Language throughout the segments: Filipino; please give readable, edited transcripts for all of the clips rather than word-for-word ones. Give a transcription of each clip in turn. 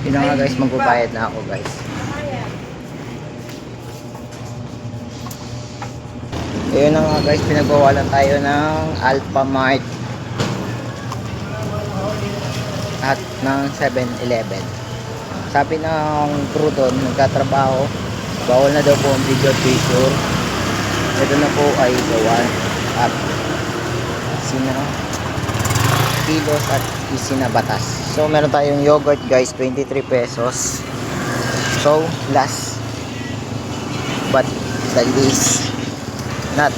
Yun na nga guys, magbabayad na ako guys. Ayun na nga guys, pinagbawalan tayo ng Alphamart at ng 7-Eleven. Sabi ng crew doon, nagtatrabaho, bawal na daw po ang video picture. Ito na po ay gawan at kilos at isinabatas. So meron tayong yogurt guys, 23 pesos. So last but the least, not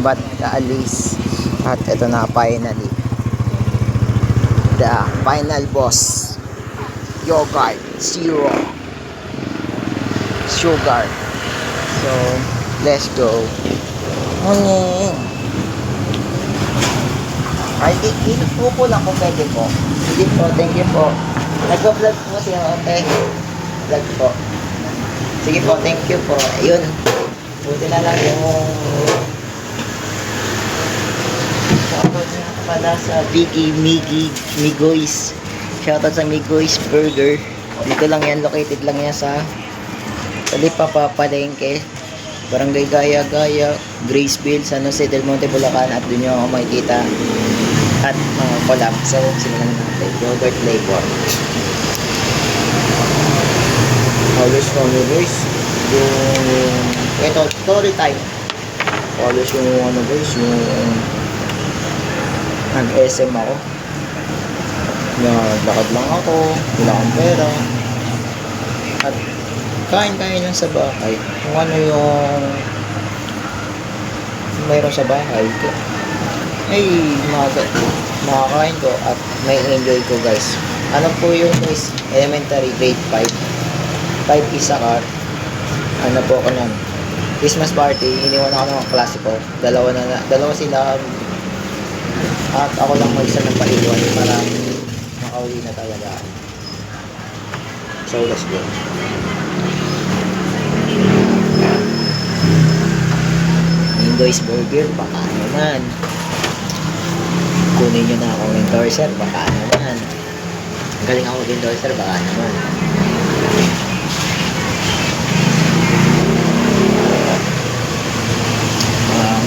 but the least, at ito na finally the final boss, yogurt zero sugar. So let's go. Ay, ilip po lang kung pwede po. Sige po, thank you po. Nag-vlog po siya, okay? Vlog po. Sige po, thank you po. Ayun. Buti na lang yung shoutout nga pala sa Biggie Migoys. Shoutout sa Migoys Burger. Dito lang yan, located lang yan sa Talipapa Palengke, Barangay Gaya, Graceville, San Jose del Monte, Bulacan. At dun yung ako makikita at mga collab. So simulan natin yogurt flavor. Always kami guys yung ito, story time. Always yung ano guys, yung nag-SM ako, naglakad lang ako, wala akong pera, at kain lang sa bahay kung ano yung mayroon sa bahay ay makakain ko at may enjoy ko guys. Ano po yung guys, elementary grade 5 isa ka, ano po ako nun, Christmas party, iniwan ako ng mga klase ko, dalawa sila at ako lang mag-isa ng paiwan para makauli na talaga. So let's go. Mingoy's Burger, baka naman kunin nyo na akong endorser, baka naman. Galing ako endorser, baka naman.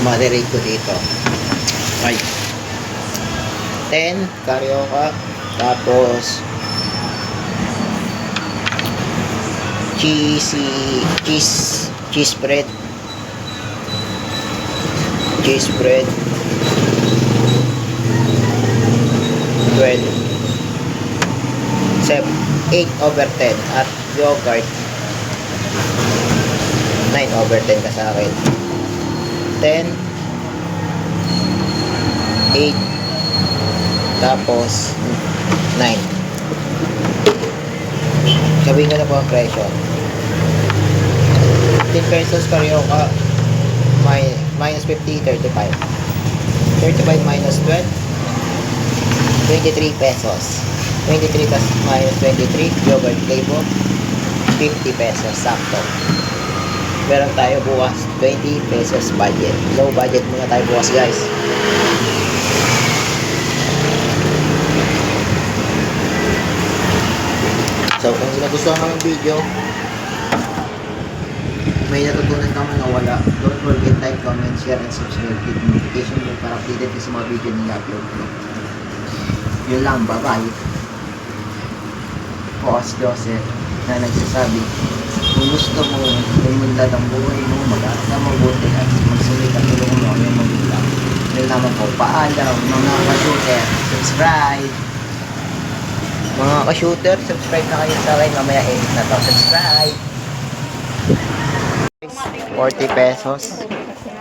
Moderate ko dito. Ay. 10 carioca, tapos cheese bread, 12, 8/10 at yogurt 9/10 ka sa akin. 10, 8, tapos 9. Sabihin ko na po ang presyo. 15 pesos carioca, minus 50, 35 minus 12, 23 pesos. 23 plus minus 23, yogurt flavor, 50 pesos, sakto. Meron tayo bukas 20 pesos budget. Low budget muna tayo bukas guys. So kung nagustuhan mo yung video, may natutunan ka man na wala, don't forget like, comment, share, and subscribe. Hit notification bell para updated ka sa mga video na i-upload ko. Yun lang, bye-bye. Boss Joseph na nagsasabi, kung gusto mo lumunlad ang buhay mo, mag-aaral ka mabuti at magsulit ang tulong mo ang iyong magulang. Yun naman po, paalam mga ka-shooter, subscribe. Mga ka-shooter, subscribe na kayo sa akin, mamaya edit na to, subscribe. 40 pesos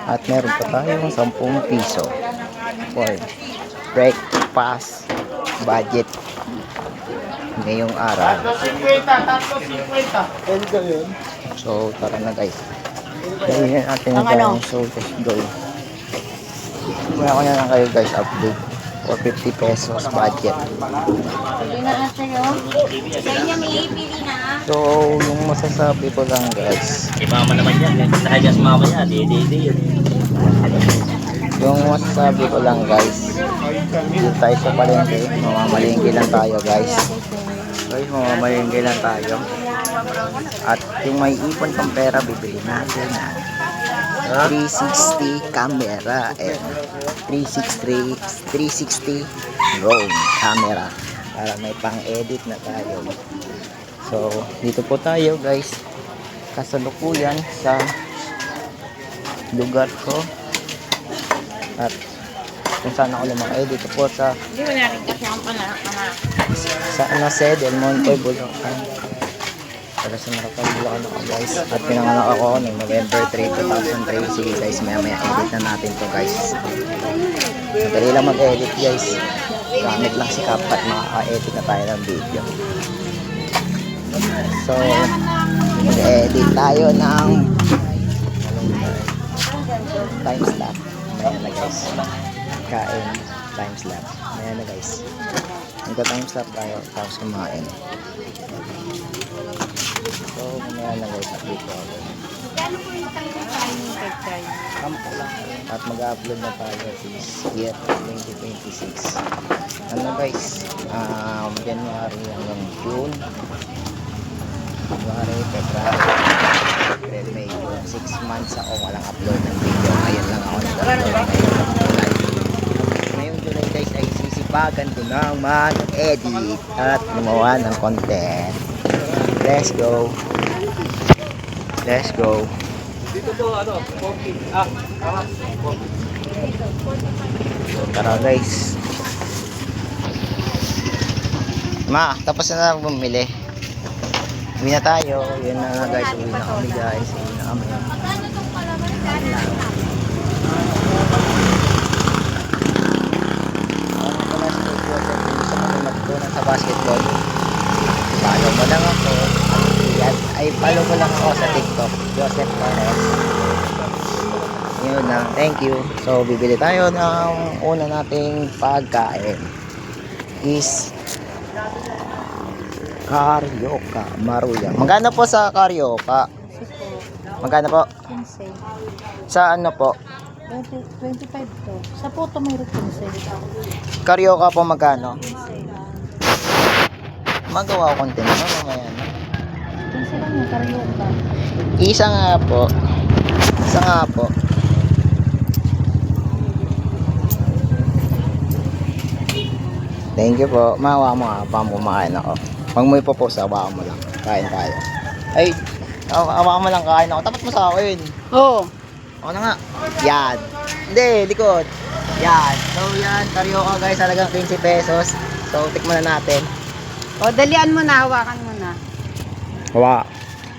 at meron pa tayong 10 piso for breakfast budget ngayong araw. So tara na guys, gawin natin yung so let's go. Kaya ko na lang kayo guys update for 50 pesos budget. So yung masasabi ko lang guys, mama naman yan, nakajas mama niya, di yun. Yung masasabi ko lang guys, dito tayo sa palengke, mamamalengke lang tayo guys. guys, mamamalingay lang tayo. At yung may ipon pang pera, bibili natin na 360 camera and 360 drone camera para may pang-edit na tayo. So, dito po tayo guys, kasalukuyan sa lugar ko. At kung saan ako lumaki, dito po sa sede, El Monte, Bulacan. Para sa Maracay, Bulacan ako guys. At pinanganak ako noong November 3, 2003. Sige guys, maya edit na natin to guys. Madali lang mag-edit guys. Gamit lang si CapCut, makaka-edit na tayo ng video. So, mag-edit tayo ng time-lapse. Ayan na guys. Kain time-lapse. Ayan na guys. Nagka-time-lapse tayo tapos kumain. So, mamaya na guys. Update ko ako. Kampo lang. At mag-upload na tayo this year 2026. Ano guys? January hanggang June. January, February, April, May, June. 6 months ako walang upload ng video. Ngayon lang ako nag-upload ngayon ng July. Ngayong July guys ay sisipagan ko ng mag-edit at gumawa ng content. Let's go. Let's go. Dito po, coffee. Coffee. So, tara guys. Ma, tapos na lang bumili. Uwi na tayo. Yun na nga guys. Uwi na kami guys. Uwi na kami. Sa basketball. Follow mo lang ako. Ay, follow mo lang ako sa TikTok. Joseph Torres. Yun na. Thank you. So, bibili tayo ng una nating pagkain. Is Carioca Maruya. Magkano po sa Carioca? Magkano po? 15. Sa ano po? 25 to. Sa puto may 15. Carioca po magkano? 15 Magawa ko content na mamaya na. lang yung karyoka. Isa nga po. Isa nga po. Thank you po. Mahawa mo nga pa kumakain ako. Pag mo ipopost, hawakan mo lang. Kain tayo. Ay, hawakan mo lang, kain ako. Tapat mo sa akin. Oo. Ako na nga. Yan. Hindi, likod. Yan. So yan, Carioca guys, talagang 15 pesos. So, tikman na natin. O, dalian mo na, hawakan mo na. Hawa.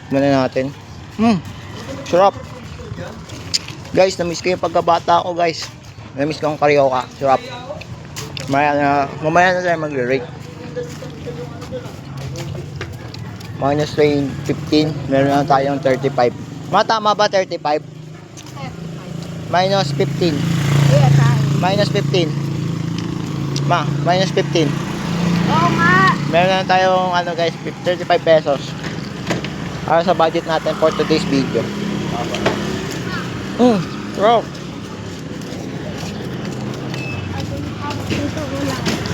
Muna natin. Sarap. Guys, namiss ko yung pagkabata ko guys. Namiss ko ang Carioca. Sarap. Mamaya na tayo magre-rate. Minus 15. Meron na tayong 35. Tama ba 35? Minus 15. Minus 15. Minus 15. Oo nga. Meron na tayong ano guys, 35 pesos. Para sa budget natin for today's video. Sarap.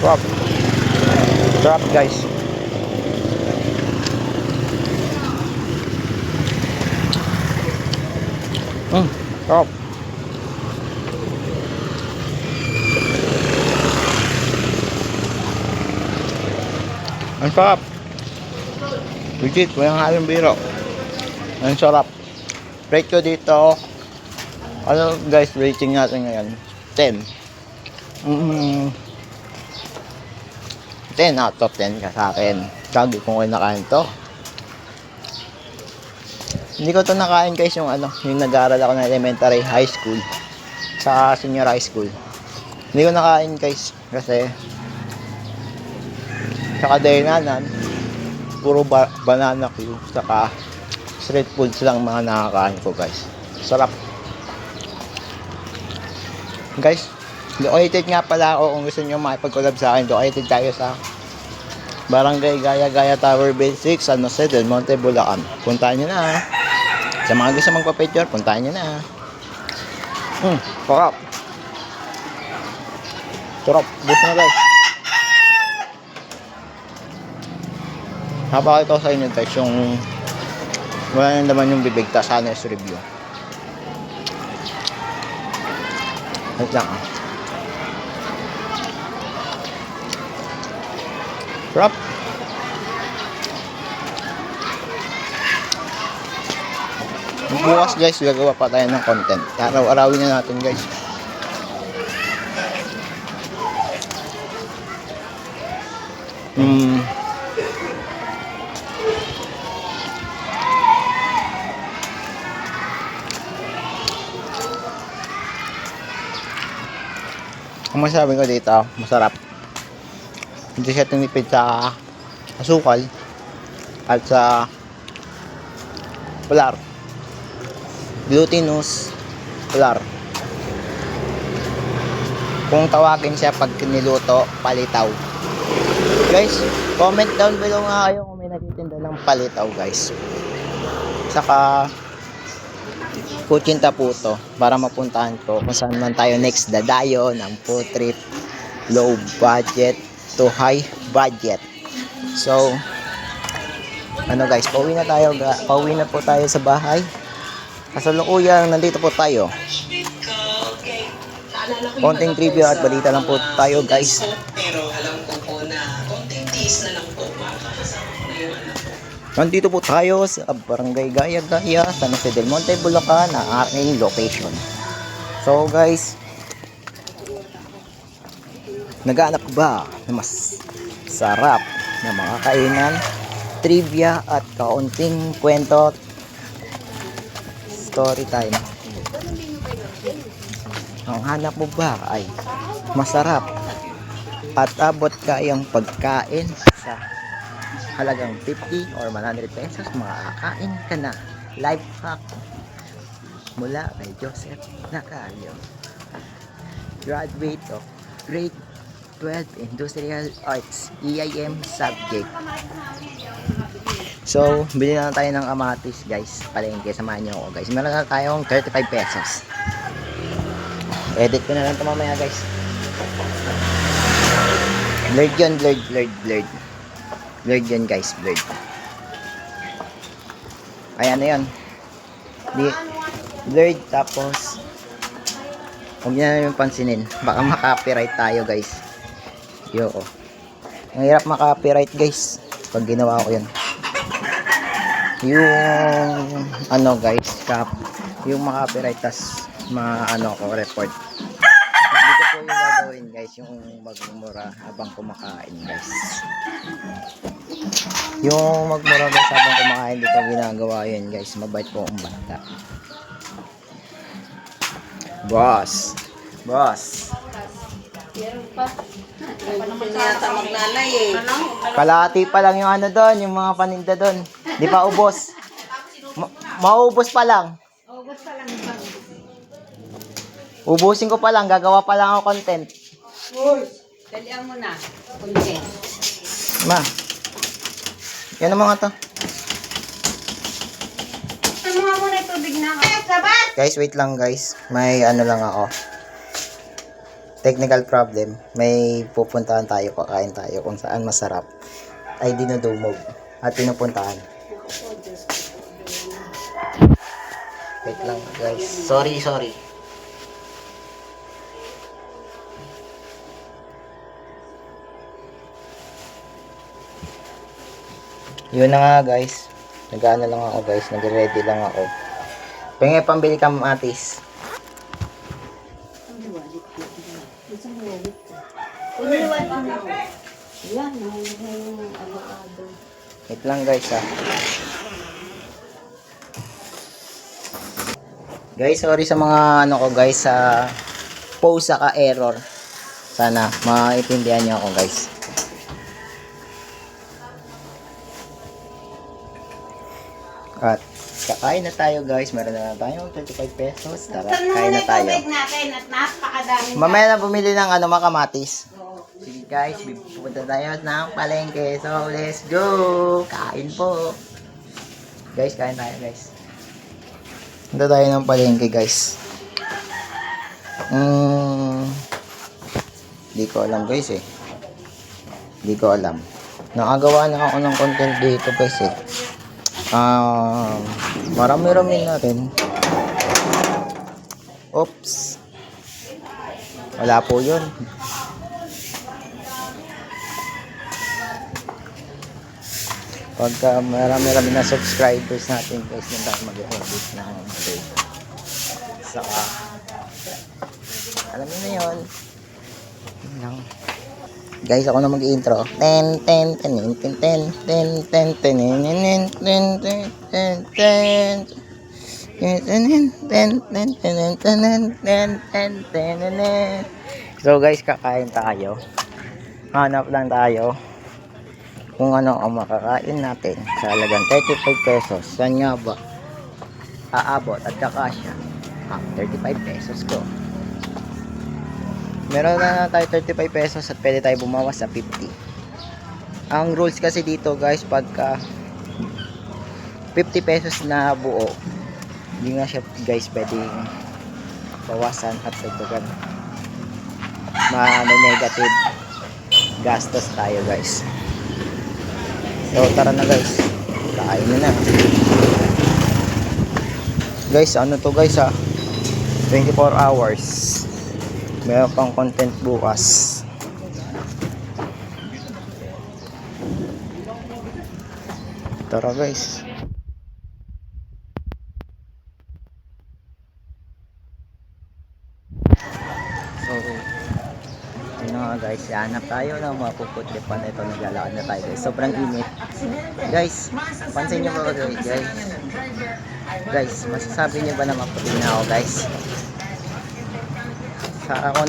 Sarap. Sarap guys. Sarap. Ang sarap. Legit, walang halong biro. Ang sarap. Rate ko dito. Ano guys, rating natin ngayon? 10. 10 out of 10 ka sa akin. Sabi kung nakain to. Hindi ko to nakain guys yung yung nag-aaral ako ng elementary high school sa senior high school. Hindi ko nakain guys kasi sa kadaynanan puro banana queue saka street foods lang mga nakakain ko guys. Sarap. Guys, located nga pala ako kung gusto nyo makipag-collab sa akin. Located tayo sa Barangay Gaya Tower Base 6, San Jose del Monte, Bulacan. Puntahan nyo na. Sa mga gusto magpa-picture, puntahan nyo na. Sarap. Sarap. Gusto na guys. Napakita ko sa inyo guys yung wala na naman yung bibig tas honest review. Wait lang ah. Sarap. Bukas guys, gagawa pa tayo ng content. Araw-arawin na natin guys. Ang masasabi ko dito, masarap. Hindi siya tinipid sa asukal at sa polar. Glutinous polar. Kung tawagin siya pag niluto, palitaw. Guys, comment down below nga kayo kung may nagtitinda ng palitaw guys. Saka Kutsinta Puto para mapuntahan ko kung saan man tayo next dadayo ng food trip, low budget to high budget. So ano guys, pauwi na tayo, pauwi na po tayo sa bahay. Kasalukuyang nandito po tayo. Konting trivia at balita lang po tayo guys. Pero alam ko po na konting tease na lang po makakasama ko na yung anak ko. Nandito po tayo sa Barangay Gaya-Gaya, San Jose del Monte, Bulacan, ang aking location. So guys, naghahanap ba na mas sarap na mga kainan, trivia at kaunting kwento, story time? Ang hanap mo ba ay masarap at abot kayang pagkain sa halagang 50 or 100 pesos, makakain ka na. Life hack mula kay Joseph Nacario, graduate of grade 12 Industrial Arts EIM subject. So bili na tayo ng kamatis guys, palengke, samahan nyo ako guys. Meron na tayong 35 pesos. Edit ko na lang ito mamaya guys. Blurred yun, blurred yun guys, blurred. Ay ano yun, blurred. Tapos huwag nyo na yung pansinin, baka makapiright tayo guys. Ang hirap makapiright guys pag ginawa ko yun. Yung ano guys, yung makapiright tas ano ko report. Dito po yung gagawin guys, yung magmura habang kumakain guys. Yung magmura guys habang kumakain, dito ginagawa yun guys. Mabait po ang bata. Boss. Hindi yata maglalay eh. Kalahati pa lang yung ano doon, yung mga paninda doon. Di pa ubos. Maubos pa lang. Ubusin ko pa lang, gagawa pa lang ako content. Dalian mo na. Content. Ma. Yan ang mga to. Ano nga muna yung tubig na ako? Guys, wait lang guys. May ano lang ako. Technical problem. May pupuntahan tayo, kakain tayo kung saan masarap. Ay dinudumog at pinupuntahan. Wait lang guys. Sorry. Yun na nga guys. Nag-ano lang ako guys. Nag-ready lang ako. Pengen pambili kamatis. Wait lang guys ha. Guys, sorry sa mga ano ko guys sa pause saka error. Sana maintindihan niyo ako guys. At kakain na tayo guys. Meron na tayong 35 pesos. Tara, kain na tayo. natin at napakadami. Mamaya na bumili ng ano, makamatis. Sige guys, pupunta tayo ng palengke. So, let's go! Kain po! Guys, kain tayo guys. Punta tayo ng palengke guys. Hindi ko alam guys eh. Hindi ko alam. Nakagawa na ako ng content dito guys eh. Marami-rami na rin. Oops. Wala po yun. Pagka marami-rami na subscribers natin guys, yun tayo mag-edit ng video. Saka, alam niyo na yun. Yun lang. Guys, ako na mag-intro. Ten ten ten ten ten ten ten ten ten ten ten. So guys, kakain tayo. Hanap lang tayo kung ano ang makakain natin sa halagang 35 pesos. Saan nga ba aabot at kakasya? 35 pesos ko. Meron na tayo 35 pesos at pwede tayo bumawas sa 50. Ang rules kasi dito guys, pagka 50 pesos na buo, hindi nga siya guys pwedeng bawasan at dagdagan. May negative gastos tayo guys. So tara na guys, kain na. Guys, ano to guys 24 hours. Meron pang content bukas. Tara guys. So, yun nga guys, hanap tayo ng mapuputli pa na ito. Naglalakad na tayo guys. Sobrang init. Guys, pansin nyo ba guys? Guys, masasabi nyo ba na maputi na ako guys? Sa ako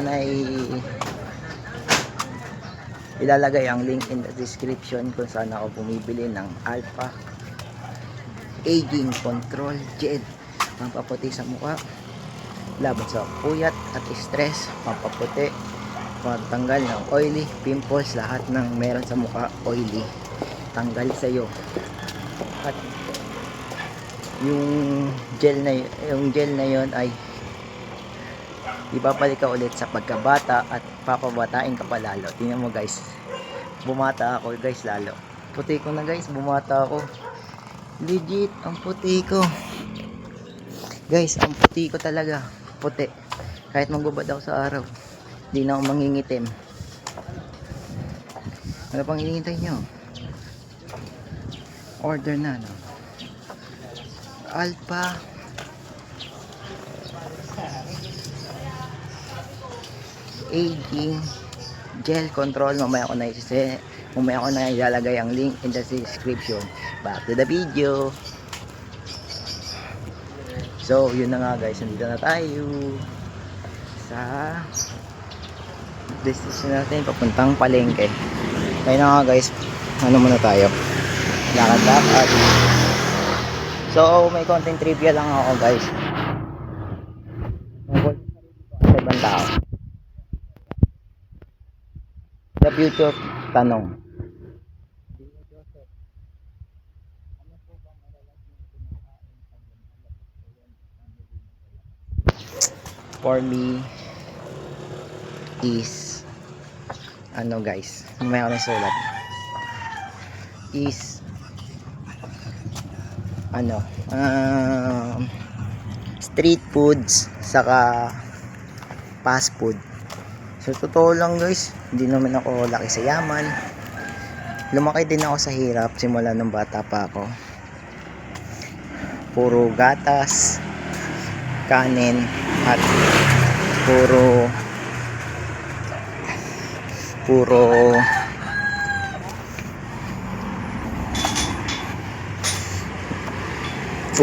na ilalagay ang link in the description kung saan ako bumibili ng Alpha Aging Control Gel. Pampaputi sa mukha, laban sa puyat at stress, pampaputi, pagtanggal ng oily, pimples, lahat ng meron sa mukha oily, tanggal sa iyo. At yung gel na yon ay ibabalik ka ulit sa pagkabata at papabatain ka pa lalo. Tingnan mo guys, bumata ako guys lalo. Puti ko na guys, bumata ako. Legit, ang puti ko. Guys, ang puti ko talaga. Puti. Kahit magbubad ako sa araw, hindi na ako mangingitim. Ano pang hinihintay nyo? Order na, no? Alpha Aging Gel Control. Mamaya ko na ilalagay ang link in the description. Back to the video. So yun na nga guys, nandito na tayo sa destination natin, papuntang palengke. Kaya na nga guys, ano muna tayo, lakad. So may konting trivia lang ako guys. Sa ibang tao, the future tanong, for me is ano guys, may ako nasulat is ano, street foods saka fast food. So totoo lang guys, hindi naman ako laki sa yaman, lumaki din ako sa hirap simula nung bata pa ako. Puro gatas, kanin at puro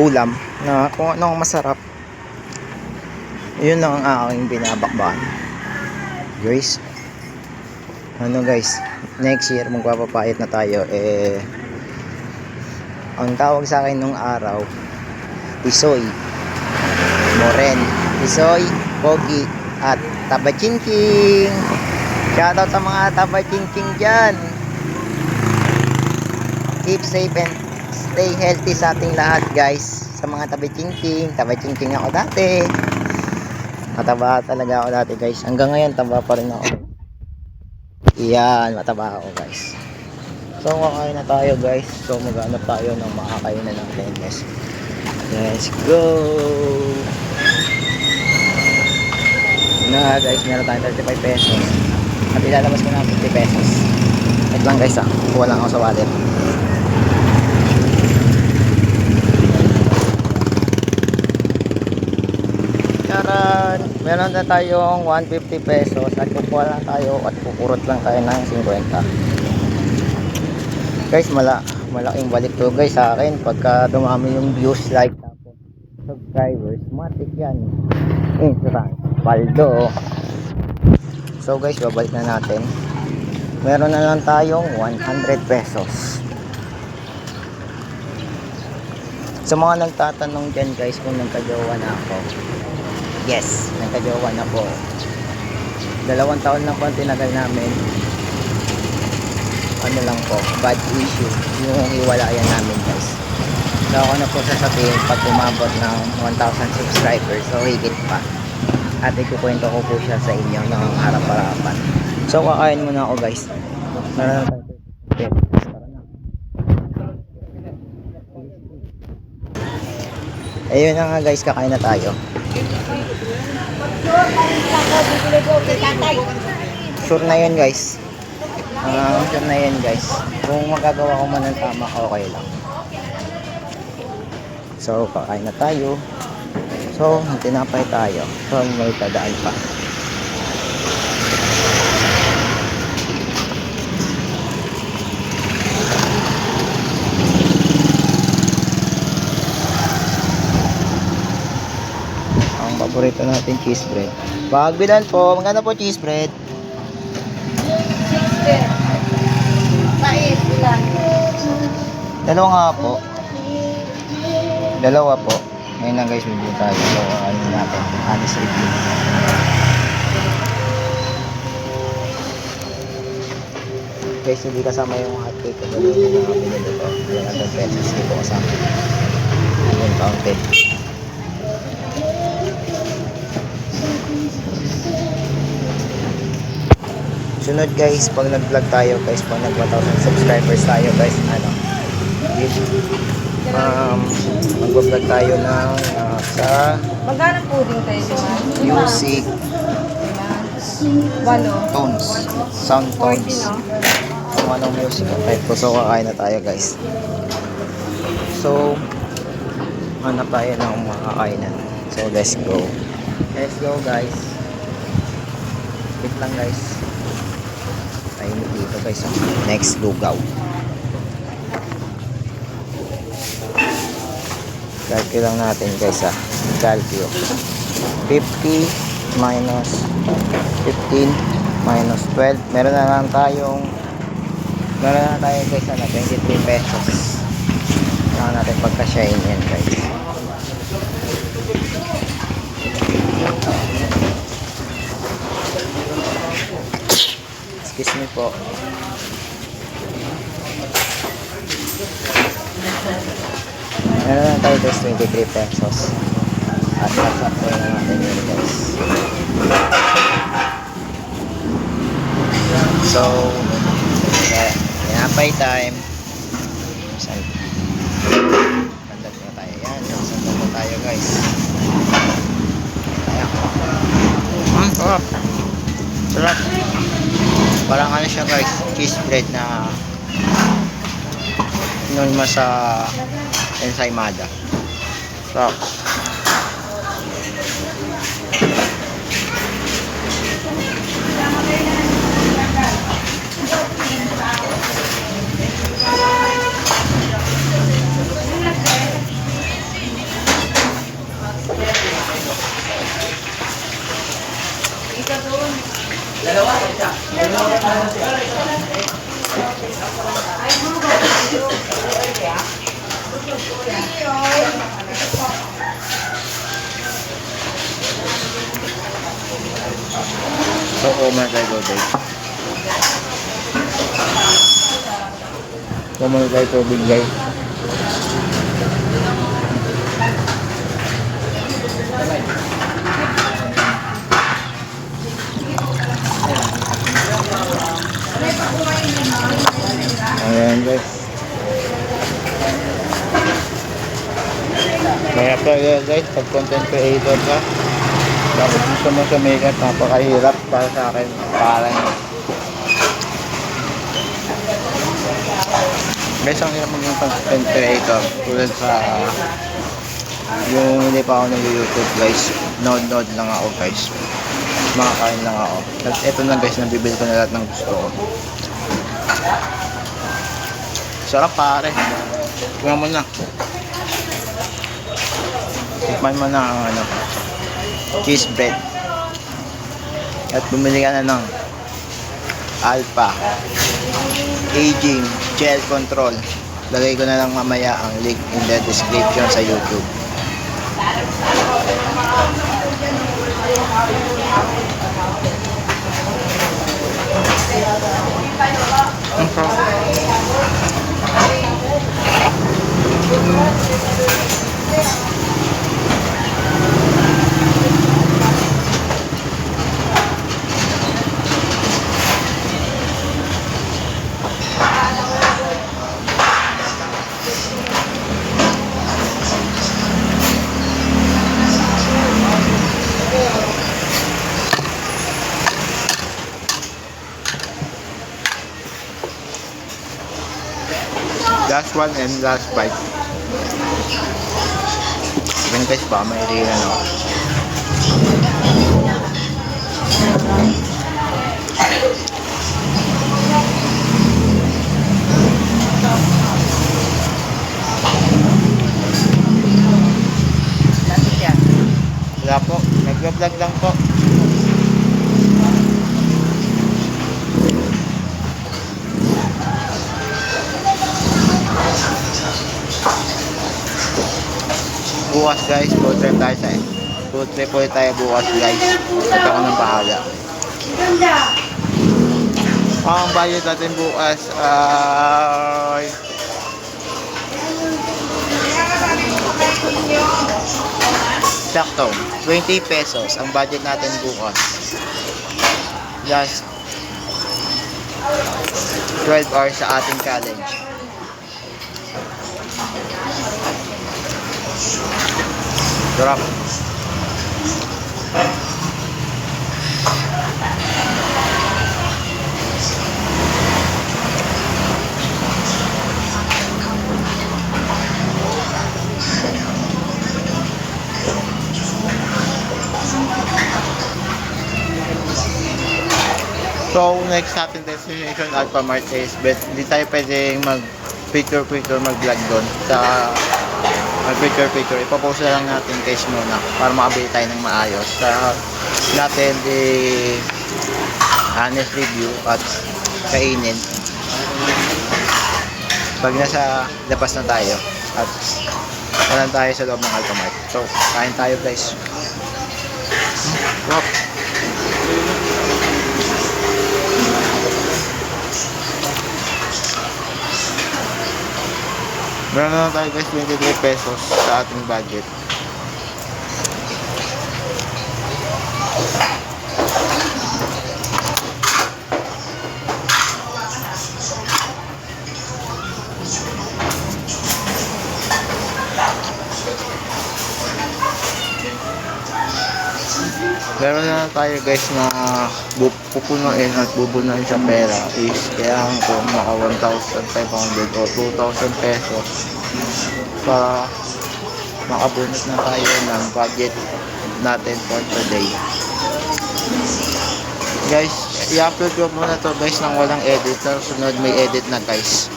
ulam na kung ano ang masarap, yun ang aking binabakbakan guys. Ano guys, next year magpapapayat na tayo. Ang tawag sa akin nung araw, Tisoy Moren, Tisoy, Pogi at Tabachinking. Shoutout sa mga Tabachinking dyan. Keep safe and stay healthy sa ating lahat guys. Sa mga Tabachinking ako dati. Mataba talaga ako dati guys. Hanggang ngayon taba pa rin ako. Yan, mataba ako guys. So kakain na tayo guys. So maghanap tayo ng makakainan natin guys. Let's go! Na guys, meron tayong 35 pesos. At ilalabas ko na 50 pesos. Wait lang guys kuha lang ako sa wallet. Charan! Meron na tayong 150 pesos at kukuha lang tayo at kukurot lang tayo ng 50. Guys, malaking balik to guys sa akin pagka dumami yung views, like, tapos subscribers. Matik yan. Charan! Paldo. So guys, babalik na natin. Meron na lang tayong 100 pesos. Sa mga nagtatanong dyan guys kung nagkajowa na ako. Yes, nagkajowa na po. 2 taon lang po ang tinagal namin. Ano lang po, bad issue yung hiwalayan namin guys. So ako na po sasabihin pag umabot ng 1,000 subscribers o higit pa. At ikukwento ko po siya sa inyo ng harap-harapan. So kakain muna ako guys. Meron na tayo. Tara na. Ayun na nga guys, kakain na tayo. Sure na yun guys. Sure na yun guys. Kung magagawa ko man ng tama, okay lang. So kakain na tayo. So tinapay tayo. So may tadaan pa. Ang paborito natin cheese bread. Pagbilan po, magkano po cheese bread? Dalawa nga po. Dalawa po. Ngayon na guys, review tayo. So, ano natin? Honest review. Guys, hindi kasama yung hot cake. Ito yung mga binili ko. 100 pesos. Hindi ko kasama. Yung counted. Sunod guys, pag nag-vlog tayo guys, pag nag 1,000 subscribers tayo guys, mag-vlog tayo ng sa Magkano pudding tayo naman? music Walo. tones, sound tones, kung anong music ang type ko. So kakain na tayo guys. So hanap tayo ng makakainan. So let's go guys. Wait lang guys, tayo dito guys. Next lugaw. Calculate lang natin guys calculate 50 minus 15 minus 12. Meron na tayo guys 23 pesos. Kailangan natin pagka-shine yan guys. Excuse me po. Meron na tayo guys 23 pesos. At sasapin na natin yun guys. So tinapay time. Pandag na tayo yan. Sandal na tayo guys. Sarap. Sarap. Parang ano siya guys, cheese bread na normal sa ensaymada. Sarap. So, kumain tayo guys. Kumain tayo tubig guys. Ayan guys. Kaya pa guys, pag content creator ka, dapat gusto mo sa makeup, napakahirap para sa akin. Parang guys, ang hirap maging content creator. Tulad sa yung hindi pa ako nag-YouTube guys, nod lang ako guys. Makakain lang ako. At eto na guys, nabibili ko na lahat ng gusto ko. Sarap pare. Tingnan mo na. Tikman mo na ang ano, cheese bread. At bumili ka na ng Alpha Aging Gel Control. Lagay ko na lang mamaya ang link in the description sa YouTube. Last one and last bite. Yan guys, baka may iriran ako. Wala po, nag-vlog lang po. Bukas guys, food trip tayo sa food trip ulit tayo bukas guys. At ako nang bahala. Ang budget natin bukas ay sakto 20 pesos ang budget natin bukas. Just 12 hours sa ating challenge. Sarap. So, next natin destination Alpha Mart is, but hindi tayo pwedeng mag-picture mag-vlog doon sa mag-picture. Ipopost na lang natin guys muna para makabili tayo ng maayos. Natin honest review at kainin pag nasa labas na tayo at wala tayo sa loob ng Alpha Mart. So, kain tayo guys. Wow. Meron na tayo guys 23 pesos sa ating budget. Meron na tayo guys na pupunuin at bubunuin sa pera is kailangan ko maka 1,500 o 2,000 pesos para makabunot na tayo ng budget natin for today. Guys, i-upload ko muna to guys nang walang edit, pero sunod may edit na guys.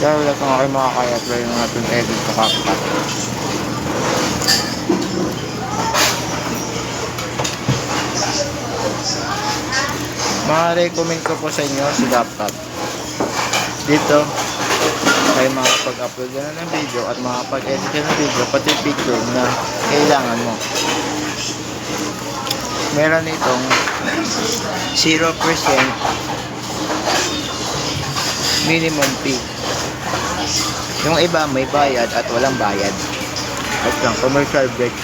Kaya wala kang kayo makakaya, try na natin edit sa CapCut. Ma-recommend ko po sa inyo si CapCut. Dito kayo makapag-upload ka na ng video at makapag-edit ka ng video, pati picture na kailangan mo. Meron itong 0% minimum fee. Yung iba may bayad at walang bayad. At lang, commercial break.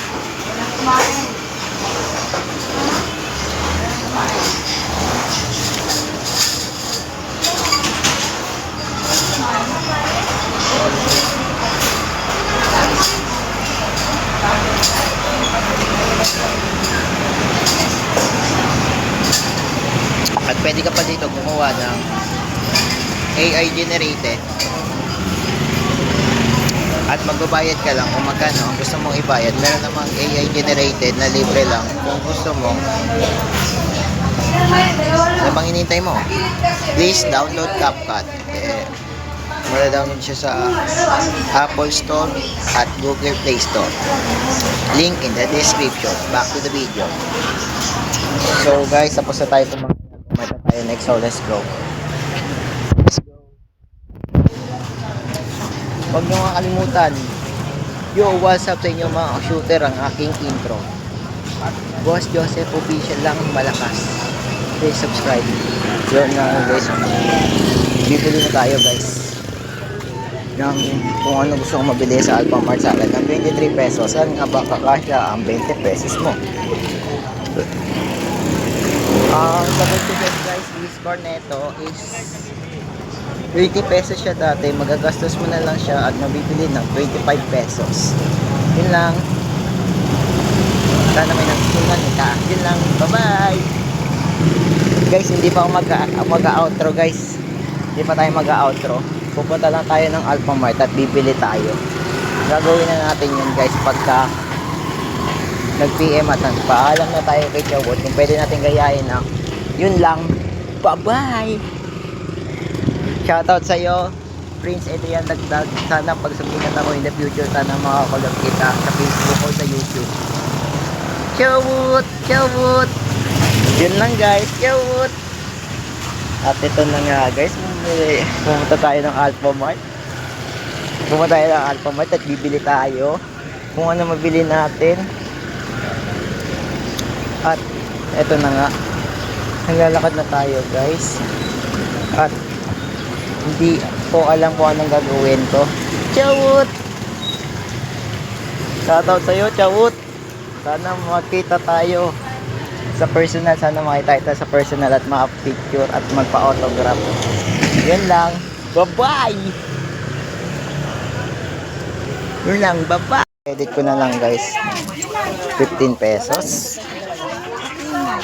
pwede ka pa dito gumawa ng AI generated at magbabayad ka lang kung magkano ang gusto mong ibayad. Meron namang AI generated na libre lang kung gusto mo. Ano bang hinintay mo? Please download CapCut. Mara-download siya sa Apple Store at Google Play Store. Link in the description. Back to the video. So guys, tapos na tayo kumanta tayo next. So let's go. Huwag nyo nga kalimutan. Yo, what's up sa inyo mga shooter, ang aking intro. Boss Joseph Official lang, malakas. Please subscribe. Yun na guys. Bibili na tayo guys. Ng kung ano gusto kong mabili sa Alphamart sa halagang 23 pesos. Saan nga ba kakasya ang 20 pesos mo? Ang sagot ko guys, this cornetto is 20 pesos siya dati, magagastos mo na lang siya at mabibili ng 25 pesos. Yun lang. Sana may nagsusunan ka. Yun lang. Bye-bye! Guys, hindi pa ako mag-outro guys. Hindi pa tayo mag-outro. Pupunta lang tayo ng Alphamart at bibili tayo. Gagawin na natin yun guys pagka nag-PM at paalam na tayo kay Chawot kung pwede natin gayahin na. Yun lang. Bye-bye! Shoutout sa'yo, Prince Adrian Dagdag. Sana pag sumikat ako in the future, sana makakolab kita sa Facebook o sa YouTube. Chawut! Chawut! Yun lang guys, chawut! At ito na nga guys, pumunta tayo ng Alphamart. Pumunta tayo ng Alphamart at bibili tayo kung ano mabili natin. At ito na nga, naglalakad na tayo guys. At hindi ko alam kung anong gagawin ko. Chawut! Shoutout sa'yo, Chawut! Sana makita tayo sa personal. Sana makita tayo sa personal at maka-picture at magpa-autograph. Yun lang. Bye-bye! Yun lang. Bye-bye! Edit ko na lang guys. 15 pesos.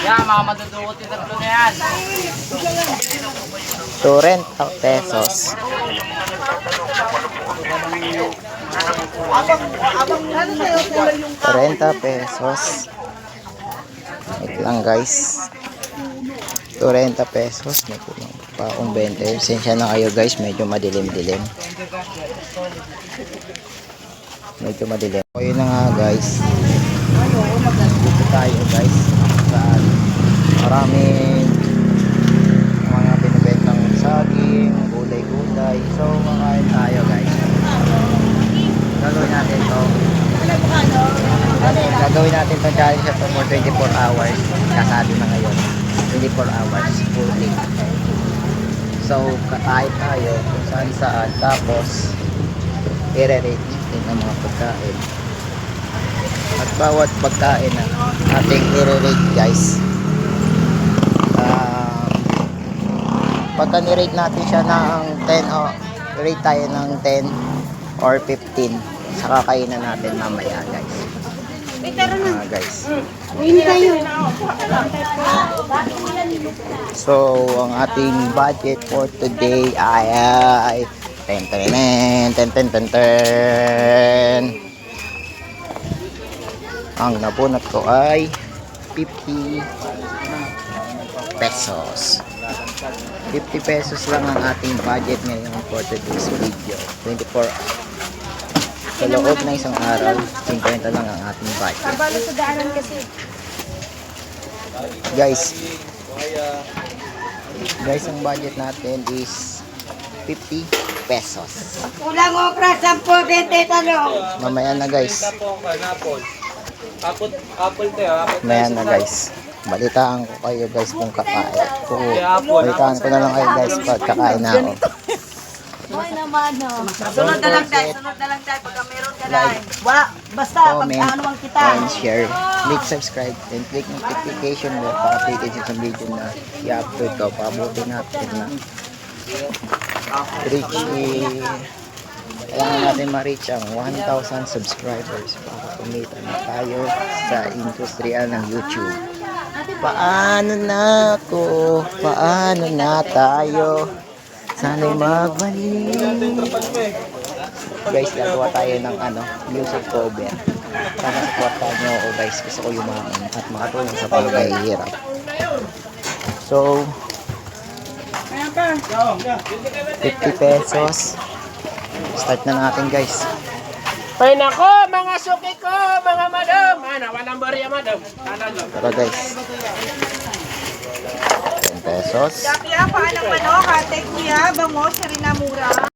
Yan, mga madudukot yung tatlo na yan. 30 pesos. 30 pesos. Wait lang guys. 30 pesos. May kulang pa akong 20. Sensya na kayo guys. Medyo madilim-dilim. Medyo madilim. So yun na nga guys. Dito tayo guys. Maraming mga binibentang saging, gulay-gulay. So makain tayo guys. Gagawin natin to. Gagawin natin to challenge ito for 24 hours. Kasado na ngayon. 24 hours fully. So kakain tayo kung saan saan. Tapos i-rate natin ang mga pagkain. At bawat pagkain na ating i-rate guys. Pagka ni-rate natin siya ng 10 o rate tayo ng 10 or 15 sa kakainan natin mamaya guys. Guys. So ang ating budget for today ay 10. Ang napunot ko ay 50 pesos. 50 pesos lang ang ating budget ngayon for today's video. 24 sa loob ng isang araw, 50 lang ang ating budget. Guys, ang budget natin is 50 pesos. Kulang okra, 10, 20 talong. Mamaya na guys. Apple tayo. Mamaya na guys. Balitaan ko kayo guys kung kakain. Balitaan ko na lang kayo guys pag kakain na ako. Hoy naman no. Sunod na lang tayo pagka meron ka dahil. Basta pag ano man kita. And share, click subscribe, and click notification bell para updated sa video na i-upload ko. Pabuti natin na reach kailangan natin ma-reach ang 1,000 subscribers para kumita na tayo sa industriya ng YouTube. Paano na ako? Paano na tayo? Sana'y magbalik. Guys, gagawa tayo ng music cover. Sana supportahan nyo ako guys. Gusto ko yumaman at makatulong sa pagkahihirap. So, 50 pesos. Start na natin guys. Ay nako, mga suki ko, mga madam. Ano, walang barya madam. Tara guys. 10 pesos. Kuya, paano manok? Ate, kuya, bango, siya rin na mura.